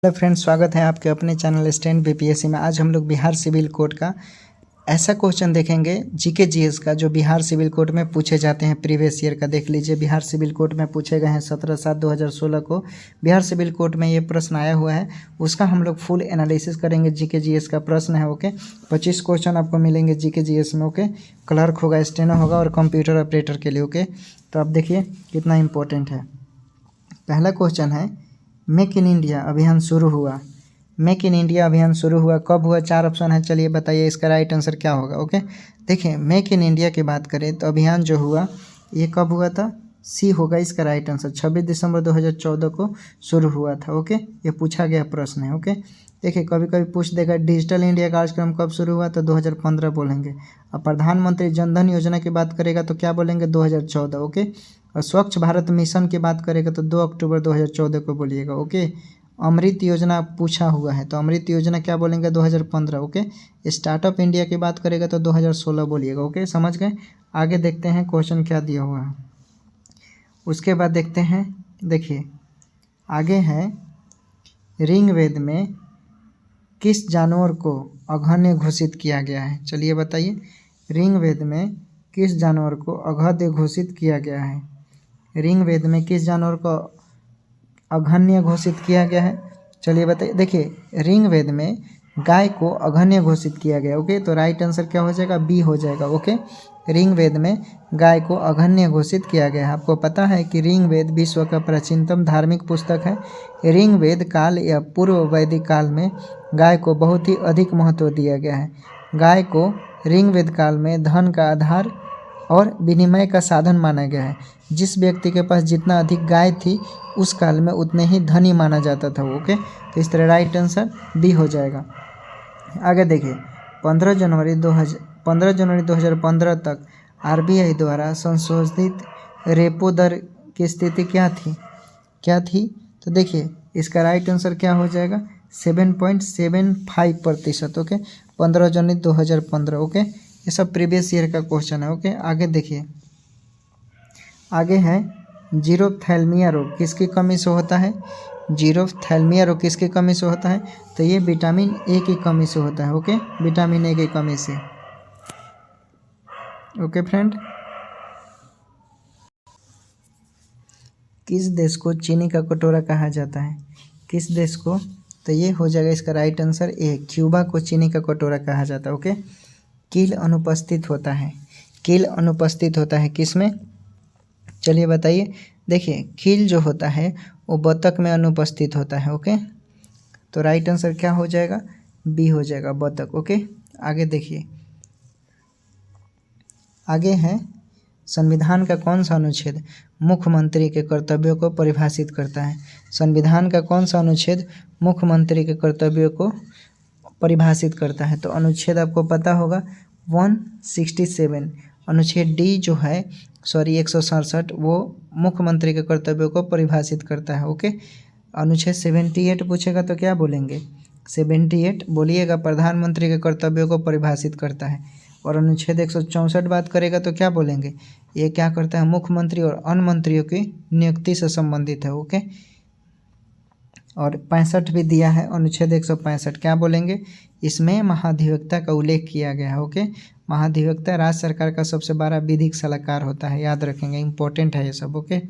Hello friends, स्वागत है आपके अपने चैनल स्टैंड बीपीएससी में। आज हम लोग बिहार सिविल कोड का ऐसा क्वेश्चन देखेंगे जीके जीएस का जो बिहार सिविल कोड में पूछे जाते हैं प्रीवियस ईयर का। देख लीजिए, बिहार सिविल कोड में पूछे गए हैं 17/7/2016 को बिहार सिविल कोड में ये प्रश्न आया हुआ है। उसका हम लोग फुल एनालिसिस करेंगे। जीके जीएस का प्रश्न है। ओके, 25 क्वेश्चन आपको मिलेंगे जीके जीएस में। ओके, क्लर्क होगा, स्टेनो होगा और कंप्यूटर ऑपरेटर के लिए। ओके, तो आप देखिए कितना इंपॉर्टेंट है। पहला क्वेश्चन है, मेक इन इंडिया अभियान शुरू हुआ। मेक इन इंडिया अभियान शुरू हुआ कब हुआ? 4 ऑप्शन है, चलिए बताइए इसका राइट आंसर क्या होगा। ओके, देखिए मेक इन इंडिया की बात करें तो अभियान जो हुआ ये कब हुआ था? सी होगा इसका राइट आंसर। 26 दिसंबर 2014 को शुरू हुआ था। ओके, ये पूछा गया प्रश्न है। ओके, देखिए कभी कभी पूछ देगा डिजिटल इंडिया कार्यक्रम कब शुरू हुआ तो 2015 बोलेंगे। अब प्रधानमंत्री जनधन योजना की बात करेगा तो क्या बोलेंगे? 2014। ओके, और स्वच्छ भारत मिशन की बात करेगा तो 2 अक्टूबर 2014 को बोलिएगा। ओके, अमृत योजना पूछा हुआ है तो अमृत योजना क्या बोलेंगे? 2015। ओके, स्टार्टअप इंडिया की बात करेगा तो 2016 बोलिएगा। ओके, समझ गए। आगे देखते हैं क्वेश्चन क्या दिया हुआ है। उसके बाद देखते हैं, देखिए आगे है, ऋग्वेद में किस जानवर को अघन्य घोषित किया गया है? चलिए बताइए, ऋग्वेद में किस जानवर को अघन्य घोषित किया गया है? ऋग्वेद में किस जानवर को अघन्य घोषित किया गया है? चलिए बताइए। देखिए ऋग्वेद में गाय को अघन्य घोषित किया गया। ओके, तो राइट आंसर क्या हो जाएगा? बी हो जाएगा। ओके, ऋग्वेद में गाय को अघन्य घोषित किया गया है। आपको पता है कि ऋग्वेद विश्व का प्राचीनतम धार्मिक पुस्तक है। ऋग्वेद काल या पूर्व वैदिक काल में गाय को बहुत ही अधिक महत्व दिया गया है। गाय को ऋग्वेद काल में धन का आधार और विनिमय का साधन माना गया है। जिस व्यक्ति के पास जितना अधिक गाय थी उस काल में उतने ही धनी माना जाता था। ओके, तो इस तरह राइट आंसर बी हो जाएगा। आगे देखिए, 15 जनवरी 2015 तक आरबीआई द्वारा संशोधित रेपो दर की स्थिति क्या थी? तो देखिए इसका राइट आंसर क्या हो जाएगा? 7.75%। ओके, 15 जनवरी 2015। ओके, ये सब प्रीवियस ईयर का क्वेश्चन है। ओके, आगे देखिए, आगे है जीरोथैल्मिया रोग किसकी कमी से होता है? जीरोथैल्मिया रोग किसकी कमी से होता है? तो ये विटामिन ए की कमी से होता है। ओके, विटामिन ए की कमी से। ओके फ्रेंड, किस देश को चीनी का कटोरा कहा जाता है? किस देश को? तो ये हो जाएगा इसका राइट आंसर ए, क्यूबा को चीनी का कटोरा कहा जाता है। ओके, कील अनुपस्थित होता है। कील अनुपस्थित होता है किसमें? चलिए बताइए। देखिए कील जो होता है वो बतख में अनुपस्थित होता है। ओके, तो राइट आंसर क्या हो जाएगा? बी हो जाएगा, बतख। ओके, आगे देखिए, आगे है, संविधान का कौन सा अनुच्छेद मुख्यमंत्री के कर्तव्यों को परिभाषित करता है? संविधान का कौन सा अनुच्छेद मुख्यमंत्री के कर्तव्यों को परिभाषित करता है? तो अनुच्छेद आपको पता होगा 167। अनुच्छेद डी जो है 167 वो मुख्यमंत्री के कर्तव्यों को परिभाषित करता है। ओके, अनुच्छेद 78 पूछेगा तो क्या बोलेंगे? 78 बोलिएगा, प्रधानमंत्री के कर्तव्यों को परिभाषित करता है। और अनुच्छेद 164 बात करेगा तो क्या बोलेंगे? ये क्या करता है? मुख्यमंत्री और अन्य मंत्रियों की नियुक्ति से संबंधित है। ओके, और 65 भी दिया है, अनुच्छेद 165 क्या बोलेंगे? इसमें महाधिवक्ता का उल्लेख किया गया है। ओके, महाधिवक्ता राज्य सरकार का सबसे बड़ा विधिक सलाहकार होता है, याद रखेंगे, इंपॉर्टेंट है ये सब। ओके,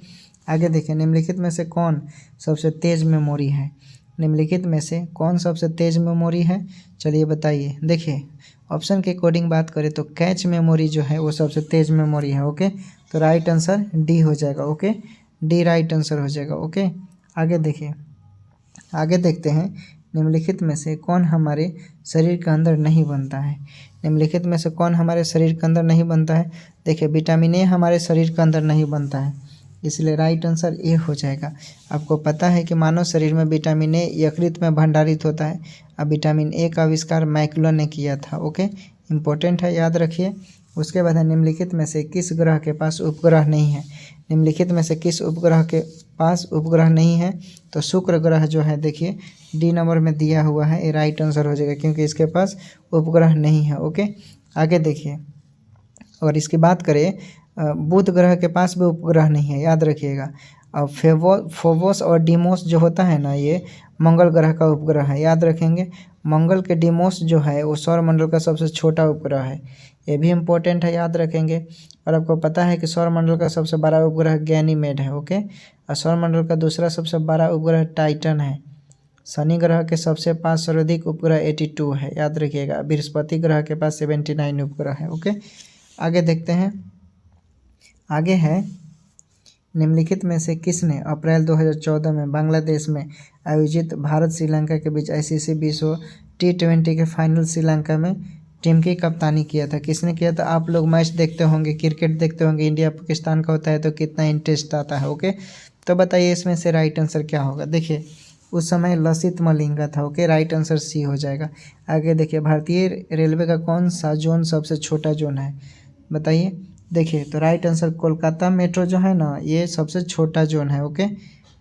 आगे देखिए, निम्नलिखित में से कौन सबसे तेज मेमोरी है? निम्नलिखित में से कौन सबसे तेज मेमोरी है? चलिए बताइए। देखिए ऑप्शन के अकॉर्डिंग बात करें तो कैच मेमोरी जो है वो सबसे तेज मेमोरी है। ओके, तो राइट आंसर डी हो जाएगा। ओके, डी राइट आंसर हो जाएगा। ओके, आगे देखिए, आगे देखते हैं, निम्नलिखित में से कौन हमारे शरीर के अंदर नहीं बनता है? निम्नलिखित में से कौन हमारे शरीर के अंदर नहीं बनता है? देखिए विटामिन ए हमारे शरीर के अंदर नहीं बनता है, इसलिए राइट आंसर ए हो जाएगा। आपको पता है कि मानव शरीर में विटामिन ए यकृत में भंडारित होता है। अब विटामिन ए का आविष्कार मैक्यूलन ने किया था। ओके, इंपॉर्टेंट है, याद रखिए। उसके बाद है, निम्नलिखित में से किस ग्रह के पास उपग्रह नहीं है? निम्नलिखित में से किस उपग्रह के पास उपग्रह नहीं है? तो शुक्र ग्रह जो है, देखिए डी नंबर में दिया हुआ है, ये राइट आंसर हो जाएगा क्योंकि इसके पास उपग्रह नहीं है। ओके, आगे देखिए, और इसकी बात करें बुध ग्रह के पास भी उपग्रह नहीं है, याद रखिएगा। अब फोबोस और डीमोस जो होता है ना, ये मंगल ग्रह का उपग्रह है, याद रखेंगे। मंगल के डीमोस जो है वो सौरमंडल का सबसे छोटा उपग्रह है, ये भी इम्पोर्टेंट है, याद रखेंगे। और आपको पता है कि सौरमंडल का सबसे बड़ा उपग्रह गैनीमेड है, ओके। और सौरमंडल का दूसरा सबसे बड़ा उपग्रह टाइटन है। शनि ग्रह के सबसे पास सर्वाधिक उपग्रह 82 है, याद रखिएगा। बृहस्पति ग्रह के पास 79 उपग्रह है, ओके। आगे देखते हैं। आगे है, निम्नलिखित में से किसने अप्रैल 2014 में बांग्लादेश में आयोजित भारत श्रीलंका के बीच ICC विश्व T20 के फाइनल श्रीलंका में टीम की कप्तानी किया था? किसने किया था? आप लोग मैच देखते होंगे, क्रिकेट देखते होंगे, इंडिया पाकिस्तान का होता है तो कितना इंटरेस्ट आता है, ओके। तो बताइए इसमें से राइट आंसर क्या होगा? देखिए उस समय लसित मलिंगा था, ओके। राइट आंसर सी हो जाएगा। आगे देखिए, भारतीय रेलवे का कौन सा जोन सबसे छोटा जोन है? बताइए। देखिए तो राइट आंसर कोलकाता मेट्रो जो है ना, ये सबसे छोटा जोन है, ओके।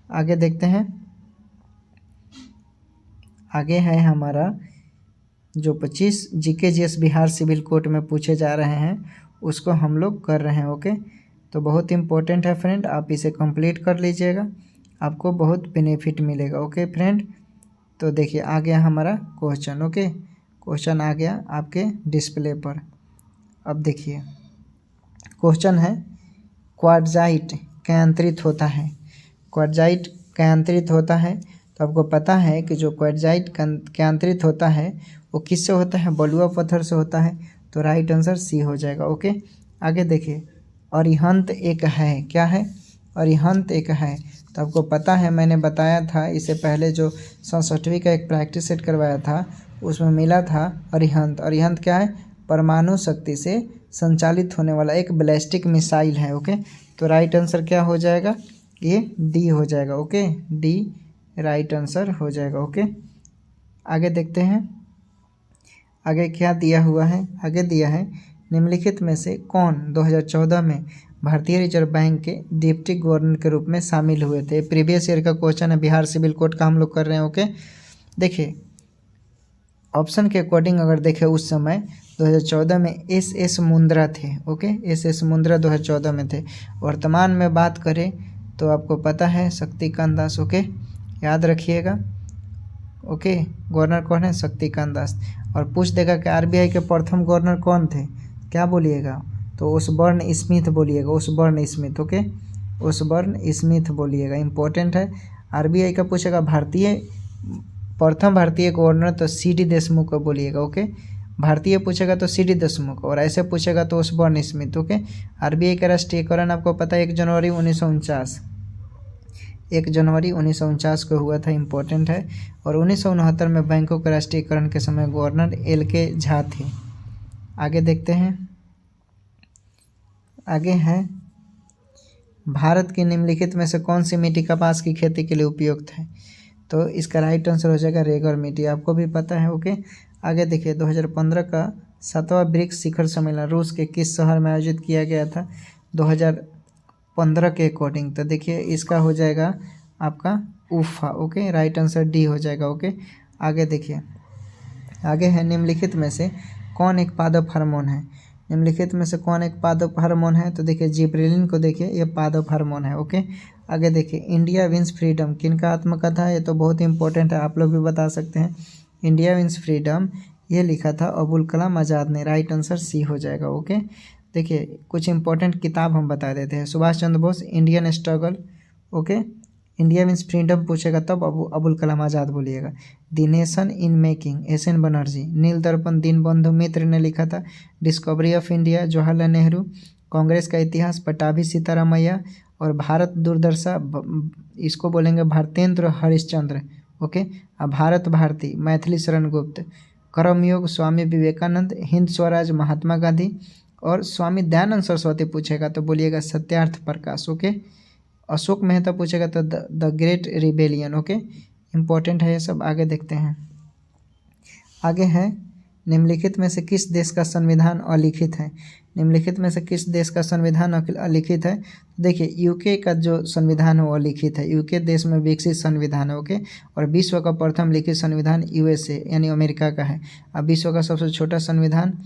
आगे देखते हैं। आगे है हमारा जो 25 GK/GS बिहार सिविल कोर्ट में पूछे जा रहे हैं उसको हम लोग कर रहे हैं, ओके। तो बहुत इंपॉर्टेंट है फ्रेंड, आप इसे कंप्लीट कर लीजिएगा, आपको बहुत बेनिफिट मिलेगा, ओके फ्रेंड। तो देखिए आ गया हमारा क्वेश्चन, ओके। क्वेश्चन आ गया आपके डिस्प्ले पर। अब देखिए क्वेश्चन है, क्वार्टजाइट क्यांत्रित होता है। क्वार्टजाइट क्यांत्रित होता है तो आपको पता है कि जो क्वार्टजाइट क्यांत्रित होता है वो किससे होता है? बलुआ पत्थर से होता है। तो राइट आंसर सी हो जाएगा, ओके। आगे देखिए, अरिहंत एक है, क्या है? अरिहंत एक है। तो आपको पता है, मैंने बताया था इससे पहले जो 67वीं का एक प्रैक्टिस सेट करवाया था उसमें मिला था अरिहंत। अरिहंत क्या है? परमाणु शक्ति से संचालित होने वाला एक बैलिस्टिक मिसाइल है, ओके। तो राइट आंसर क्या हो जाएगा? ये डी हो जाएगा, ओके। डी राइट आंसर हो जाएगा, ओके। आगे देखते हैं आगे क्या दिया हुआ है। आगे दिया है, निम्नलिखित में से कौन 2014 में भारतीय रिजर्व बैंक के डिप्टी गवर्नर के रूप में शामिल हुए थे? प्रीवियस ईयर का क्वेश्चन है, बिहार सिविल कोड का हम लोग कर रहे हैं, ओके। देखिए ऑप्शन के अकॉर्डिंग अगर देखें उस समय 2014 में SS मुंद्रा थे, ओके। SS मुंद्रा 2014 में थे। वर्तमान में बात करें तो आपको पता है शक्तिकांत दास, ओके, याद रखिएगा, ओके। गवर्नर कौन है? शक्तिकांत दास। और पूछ देगा कि RBI के प्रथम गवर्नर कौन थे, क्या बोलिएगा? तो ओसबर्न स्मिथ बोलिएगा, ओसबर्न स्मिथ, ओके। ओसबर्न स्मिथ बोलिएगा, इंपॉर्टेंट है। RBI का पूछेगा प्रथम भारतीय गवर्नर तो CD देशमुख को बोलिएगा, ओके। भारतीय पूछेगा तो CD देशमुख, और ऐसे पूछेगा तो ओसबर्न स्मिथ, ओके। RBI का राष्ट्रीयकरण आपको पता है 1 जनवरी 1949, 1 जनवरी 1949 को हुआ था, इम्पोर्टेंट है। और 1969 में बैंकों के राष्ट्रीयकरण के समय गवर्नर LK झा थे। आगे देखते हैं। आगे है, भारत की निम्नलिखित में से कौन सी मिट्टी कपास की खेती के लिए उपयुक्त है? तो इसका राइट आंसर हो जाएगा रेगर मिट्टी, आपको भी पता है, ओके। आगे देखिए, 2015 का 7वां ब्रिक्स शिखर सम्मेलन रूस के किस शहर में आयोजित किया गया था 2015 के अकॉर्डिंग? तो देखिए इसका हो जाएगा आपका उफा, ओके। राइट आंसर डी हो जाएगा, ओके। आगे देखिए, आगे है, निम्नलिखित में से कौन एक पादप हार्मोन है? निम्नलिखित में से कौन एक पादप हार्मोन है? तो देखिए जिब्रेलिन को देखिए, ये पादप हार्मोन है, ओके। आगे देखिए, इंडिया विंस फ्रीडम किनका आत्मकथा है? ये तो बहुत इंपॉर्टेंट है, आप लोग भी बता सकते हैं। इंडिया विंस फ्रीडम ये लिखा था अबुल कलाम आज़ाद ने। राइट आंसर सी हो जाएगा, ओके। देखिए कुछ इंपॉर्टेंट किताब हम बता देते हैं। Subhash Chandra Bose Indian struggle, okay. India means freedom पूछेगा तब अबुल कलाम आज़ाद बोलिएगा। The nation in making SN Banerjee. Nil Darpan Dinabandhu Mitra ने लिखा था। Discovery of India Jawaharlal Nehru. Congress का इतिहास पटाभी सीतारामैया। और भारत दूरदर्शा इसको बोलेंगे भारतेंद्र हरिश्चंद्र, ओके। भारत भारती मैथिली शरण गुप्त। कर्मयोग स्वामी विवेकानंद। हिंद स्वराज महात्मा गांधी। और स्वामी दयानंद सरस्वती पूछेगा तो बोलिएगा सत्यार्थ प्रकाश, ओके। अशोक मेहता पूछेगा तो the great rebellion, okay. Important है ये सब। आगे देखते हैं। आगे है, निम्नलिखित में से किस देश का संविधान अलिखित है? निम्नलिखित में से किस देश का संविधान अलिखित है? देखिए यूके का जो संविधान है वो अलिखित है। यूके देश में विकसित संविधान है, ओके। और विश्व का प्रथम लिखित संविधान USA यानी अमेरिका का है। अब विश्व का सबसे छोटा संविधान,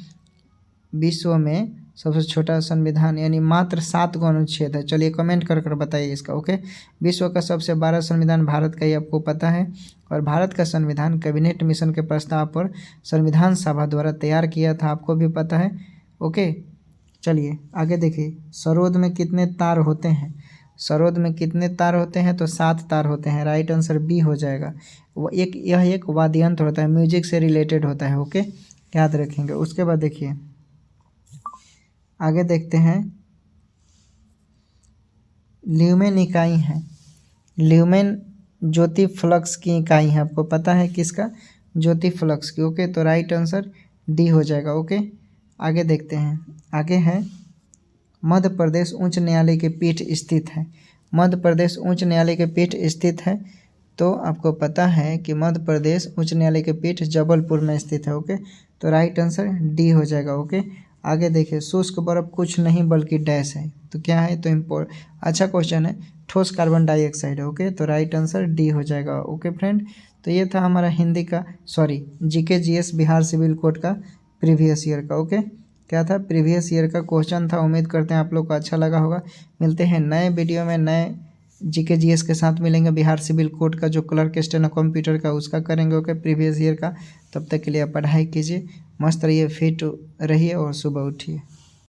विश्व में सबसे छोटा संविधान यानी मात्र 7 गो अनुच्छेद है। चलिए कमेंट कर कर बताइए इसका। ओके, विश्व का सबसे बड़ा संविधान भारत का, ही आपको पता है। और भारत का संविधान कैबिनेट मिशन के प्रस्ताव पर संविधान सभा द्वारा तैयार किया था, आपको भी पता है। ओके, चलिए आगे देखिए। सरोद में कितने तार होते हैं? सरोद में कितने तार होते हैं? तो 7 तार होते हैं। राइट आंसर बी हो जाएगा। यह एक वाद्य यंत्र होता है, म्यूजिक से रिलेटेड होता है। ओके, याद रखेंगे। उसके बाद देखिए आगे देखते हैं। ल्यूमेन इकाई है। ल्यूमेन ज्योति फ्लक्स की इकाई है, आपको पता है किसका? ज्योति फ्लक्स की। ओके, तो राइट आंसर डी हो जाएगा। ओके, आगे देखते हैं। आगे है मध्य प्रदेश उच्च न्यायालय की पीठ स्थित है। मध्य प्रदेश उच्च न्यायालय की पीठ स्थित है, तो आपको पता है कि मध्य प्रदेश उच्च न्यायालय की पीठ जबलपुर में स्थित है। ओके, तो राइट आंसर डी हो जाएगा। ओके, आगे देखिए। शुष्क बर्फ कुछ नहीं बल्कि डैश है, तो क्या है? तो अच्छा क्वेश्चन है, ठोस कार्बन डाइऑक्साइड है। ओके, तो राइट आंसर डी हो जाएगा। ओके फ्रेंड, तो ये था हमारा हिंदी का GK GS Bihar civil code का प्रीवियस ईयर का। ओके, क्या था? प्रीवियस ईयर का क्वेश्चन था। उम्मीद करते हैं आप लोग को अच्छा लगा होगा। मिलते हैं नए वीडियो में, नए जीके जीएस के साथ मिलेंगे। बिहार सिविल कोड का जो क्लर्क स्टेनो कंप्यूटर का उसका करेंगे। ओके, प्रीवियस ईयर का। तब तक के लिए आप पढ़ाई कीजिए, मस्त रहिए, फिट रहिए और सुबह उठिए।